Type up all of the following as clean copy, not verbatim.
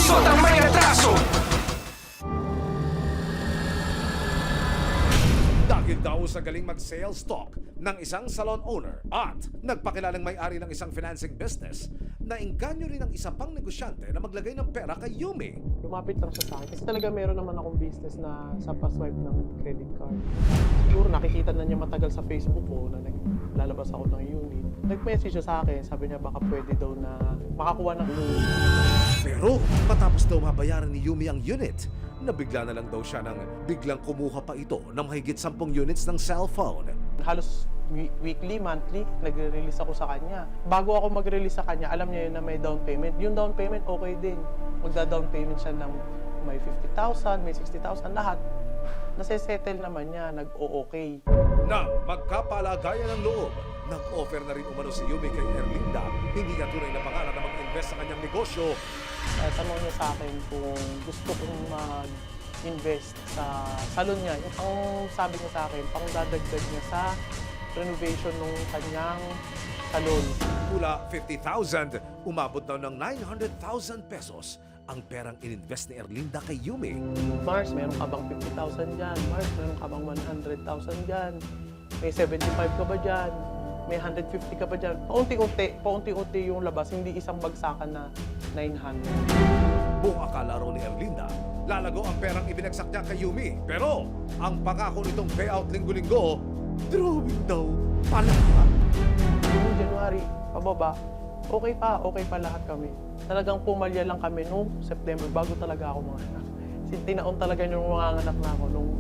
lusot ang may atraso. Dahil daw sa galing mag-sales talk ng isang salon owner at nagpakilalang may-ari ng isang financing business, nainganyo rin ang isa pang negosyante na maglagay ng pera kay Yumi. Lumapit lang siya sa akin kasi talaga meron naman akong business na sa pa-swipe ng credit card. Siguro nakikita na niya matagal sa Facebook ko na naglalabas ako ng unit. Nag-message siya sa akin, sabi niya baka pwede daw na makakuha ng loan. Pero matapos daw mabayaran ni Yumi ang unit, nabigla na lang daw siya nang biglang kumuha pa ito ng mahigit 10 units ng cellphone. Halos weekly, monthly, nagre-release ako sa kanya. Bago ako mag-release sa kanya, alam niya yun na may down payment. Yung down payment, okay din. Magda-down payment siya ng may 50,000, may 60,000, lahat. Nase-settle naman niya, nag-o-okay. Na magkapalagayan ng loob, nag-offer na rin umano si Yumi kay Erlinda, hindi niya tunay na pangalan na mag-invest sa kanyang negosyo. Tanong niya sa akin kung gusto kong mag-invest sa salon niya. Ang sabi niya sa akin, pang dadagdag niya sa renovation ng kanyang salon. Mula 50,000, umabot daw ng 900,000 pesos ang perang ininvest ni Erlinda kay Yumi. Mars, meron ka bang 50,000 dyan? Mars, meron ka bang 100,000 dyan? May 75 ka ba dyan? May 150 ka ba dyan? Paunti-unti yung labas, hindi isang bagsakan na 900. Buong akala raw ni Erlinda, lalago ang perang ibinagsak niya kay Yumi. Pero ang pangako nitong payout linggo-linggo, drawing daw pala. Noong January, pababa, okay pa lahat kami. Talagang pumalya lang kami noong September bago talaga ako mga anak. Tinaon talaga yung mga anak na ako nung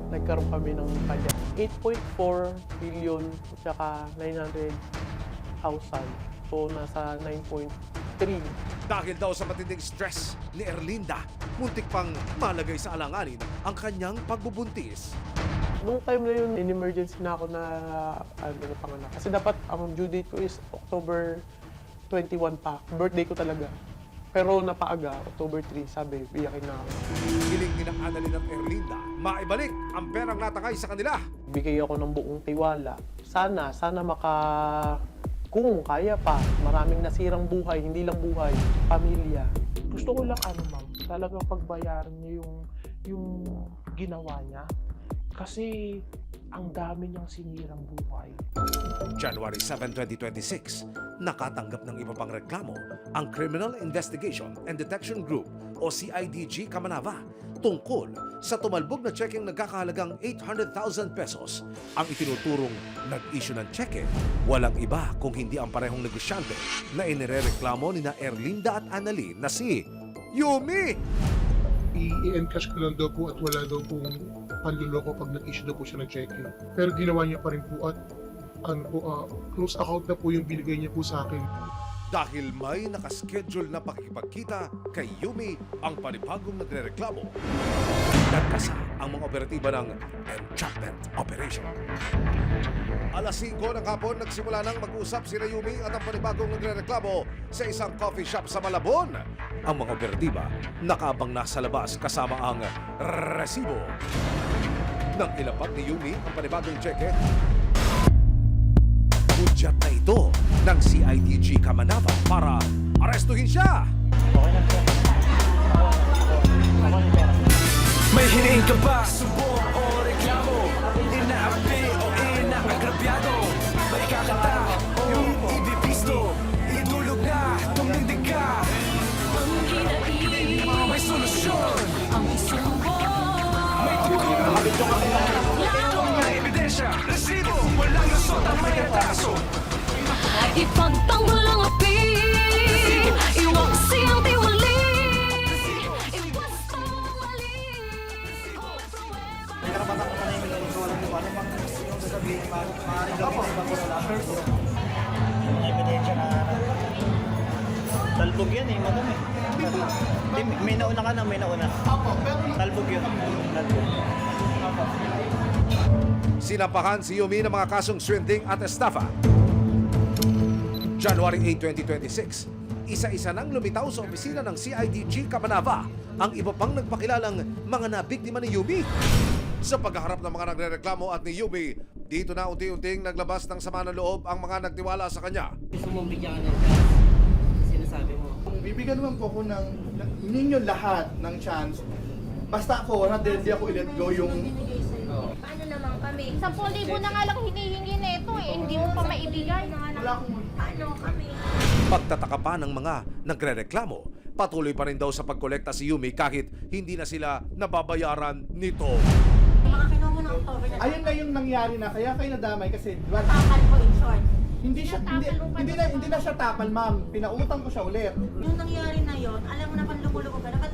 nagkaroon kami ng kanya. 8.4 billion tsaka 900,000. So, nasa 9.3. Dahil daw sa matinding stress ni Erlinda, muntik pang malagay sa alanganin ang kanyang pagbubuntis. Nung time na yun, in-emergency na ako na panganak. Kasi dapat ang due date ko is October 21 pa. Birthday ko talaga. Pero napaaga, October 3, sabi, biyakin na ako. Hiling ni Annalyn at Erlinda, maibalik ang perang natangay sa kanila. Bigay ako ng buong tiwala. Sana kung kaya pa, maraming nasirang buhay, hindi lang buhay, pamilya. Gusto ko lang ma'am, talagang pagbayaran niya yung ginawa niya. Kasi ang dami niyang sinirang buhay. January 7, 2026, nakatanggap ng iba pang reklamo ang Criminal Investigation and Detection Group o CIDG Kamanava tungkol sa tumalbog na tsekeng nagkakahalagang 800,000 pesos. Ang itinuturong nag-issue ng tseke, walang iba kung hindi ang parehong negosyante na inirereklamo ni na Erlinda at Annalyn na si Yumi. I-encash ko lang daw po at wala daw pong panluloko pag nag-issue daw po siya ng check. Pero ginawa niya pa rin po at close account na po yung binigay niya po sa akin. Dahil may nakaschedule na pakikipagkita kay Yumi ang panibagong nagrereklamo. Nagkasa ang mga operatiba ng entrapment operation. Alas 5 ng hapon, nagsimula nang mag-usap sina Yumi at ang panibagong nagrereklamo sa isang coffee shop sa Malabon. Ang mga operatiba nakaabang na sa labas kasama ang resibo. Nang ilapat ni Yumi ang panibagong cheque, udyat na ito ng CIDG Kamanava para arestuhin siya. May hiniing ka ba? Subok o reklamo? Inaapi o inaagrabyado? May kakanta o ibibisto? Idulog na, tumindig ka. May solusyon. May tugon. May ebidensya. Resibo. Walang lusot ang may atraso. Ipagtanggol ang api, iwaksi ang tiwali, iwasto ang mali. Karapatan ko na yung ano bang yung sasabihin, maaaring gawin sa bago sa may ebidensya na talbog yan madam may nauna ka na, may nauna. Talbog yun. Talbog. Sinampahan si Yumi ng mga kasong swindling at estafa. January 8, 2026, isa-isa nang lumitaw sa opisina ng CIDG Kamanava ang iba pang nagpakilalang mga nabiktima ni Yumi. Sa paghaharap ng mga nagrereklamo at ni Yumi, dito na unti-unting naglabas ng sama ng loob ang mga nagtiwala sa kanya. Gusto mong bigyan ka ng chance, sinasabi mo, kung bibigyan naman po ako ng ninyo lahat ng chance. Basta ako, hindi ako i-let go yung... Paano naman kami? 10,000 na nga lang hinihingi nito eh. Hindi mo pa maibigay. Wala akong... Paano kami? Pagtataka pa ng mga nagrereklamo, patuloy pa rin daw sa pagkolekta si Yumi kahit hindi na sila nababayaran nito. Mga kinuha mo ng October na Ayun na yung nangyari na, kaya kayo nadamay kasi... tapal po in short. Hindi na siya tapal, ma'am. Pinautang ko siya ulit. Yung nangyari na yon, alam mo na panluluko ka na, ba't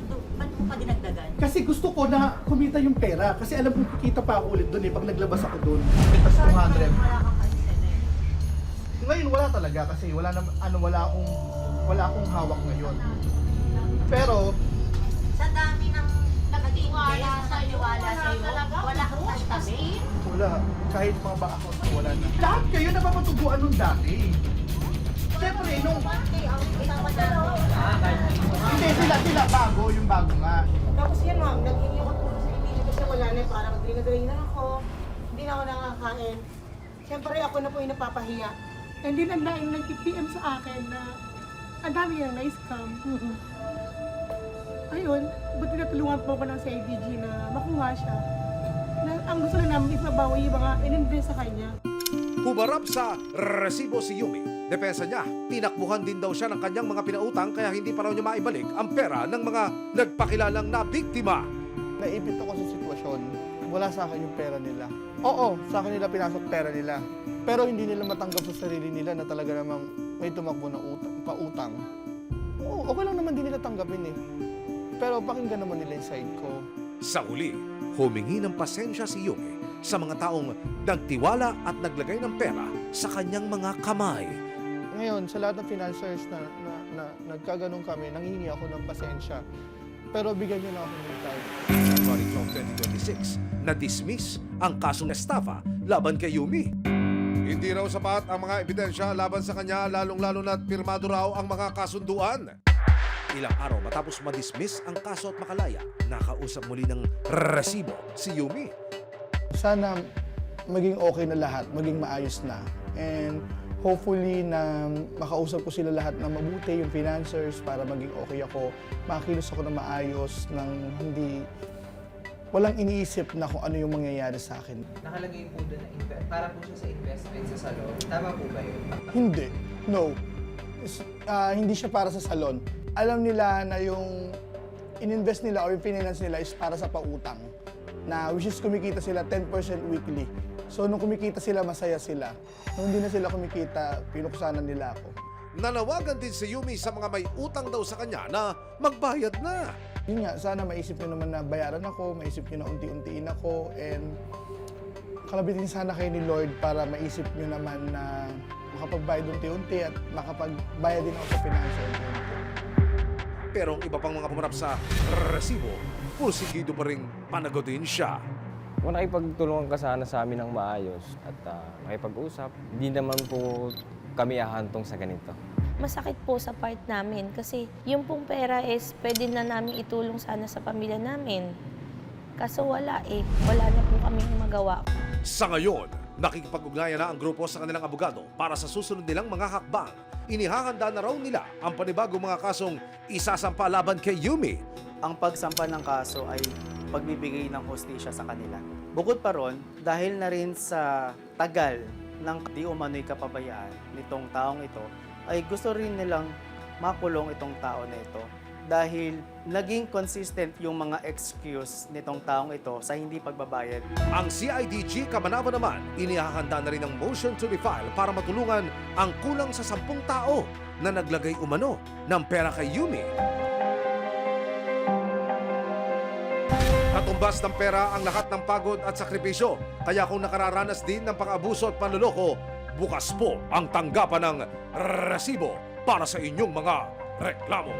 mo pa dinagdagan? Kasi gusto ko na kumita yung pera. Kasi alam ko kikita pa ako ulit doon eh, pag naglabas ako doon. Tapos 200. Wala kang consent eh. Ngayon wala talaga kasi wala akong hawak ngayon. Pero Sa dami ng Nagtiwala nag-invest, sa'yo. nagtiwala sa'yo, Talaga? wala kang As tabi. in? wala, kahit mga baka wala na. Lahat kayo napapatuguan nung dati. Siyempre, nung Usapan na. hindi sila bago, yung bago nga. Tapos yan ma'am, naghingi ako tulong sa ibigay kasi wala na, parang drain na ako. Hindi na ako nakakain. Siyempre ako na po yung napapahiya. And then ang dahil nag-PM sa akin na ang dami yung na-scam. Ayun, buti natulungan po ako ng CIDG na makuha siya. Na, ang gusto lang namin is mabawi yung mga in-invest sa kanya. Humarap sa resibo si Yumi. Depensa niya, tinakbuhan din daw siya ng kanyang mga pinautang kaya hindi pa raw niya maibalik ang pera ng mga nagpakilalang na biktima. Naipit ako sa sitwasyon. Wala sa akin yung pera nila. Oo, sa akin nila pinasok pera nila. Pero hindi nila matanggap sa sarili nila na talaga namang may tumakbo na pautang. Oo, okay lang naman din nila tanggapin eh. Pero pakinggan naman nila yung side ko. Sa huli, humingi ng pasensya si Yumi sa mga taong nagtiwala at naglagay ng pera sa kanyang mga kamay. Ngayon, sa lahat ng financiers na nagkaganong kami, nanghihingi ako ng pasensya. Pero bigyan niyo na ako ng time. January 12, 2026, na-dismiss ang kasong estafa laban kay Yumi. Hindi raw sapat ang mga ebidensya laban sa kanya, lalong-lalo na't pirmado raw ang mga kasunduan. Ilang araw matapos ma-dismiss ang kaso at makalaya, nakausap muli ng resibo si Yumi. Sana maging okay na lahat, maging maayos na. And hopefully na makausap ko sila lahat na mabuti, yung financiers, para maging okay ako. Makakilos ako na maayos, ng hindi, walang iniisip na kung ano yung mangyayari sa akin. Nakalagay po doon na para po siya sa investment sa salon. Tama po ba yun? Hindi. No. Hindi siya para sa salon. Alam nila na yung in-invest nila or yung finance nila is para sa pautang. Na which is kumikita sila 10% weekly. So nung kumikita sila, masaya sila. Nung hindi na sila kumikita, pinuksanan nila ako. Nanawagan din si Yumi sa mga may utang daw sa kanya na magbayad na. Yun nga, sana maisip nyo naman na bayaran ako, maisip nyo na unti-untiin ako, and kalabitin sana kayo ni Lord para maisip nyo naman na makapagbayad unti-unti at makapagbayad din ako sa financial unti-unti. Pero ang iba pang mga pumarap sa resibo, pursigido pa rin panagutin siya. Kung nakipagtulungan ka sana sa amin ng maayos at nakipag-usap, hindi naman po kami ahantong sa ganito. Masakit po sa part namin kasi yung pong pera is pwede na namin itulong sana sa pamilya namin. Kaso wala eh. Wala na po kaming magawa. Sa ngayon, nakikipag-ugnayan na ang grupo sa kanilang abogado para sa susunod nilang mga hakbang. Inihahanda na raw nila ang panibagong mga kasong isasampa laban kay Yumi. Ang pagsampa ng kaso ay pagbibigay ng hustisya sa kanila. Bukod pa ron, dahil na rin sa tagal ng di umano'y kapabayaan nitong taong ito, ay gusto rin nilang makulong itong tao na ito dahil naging consistent yung mga excuse nitong taong ito sa hindi pagbabayad. Ang CIDG Kamanava naman, inihahanda na rin ang motion to refile para matulungan ang kulang sa 10 tao na naglagay umano ng pera kay Yumi. Natumbas ng pera ang lahat ng pagod at sakripisyo. Kaya kung nakararanas din ng pang-abuso at panloloko, bukas po ang tanggapan ng resibo para sa inyong mga reklamo.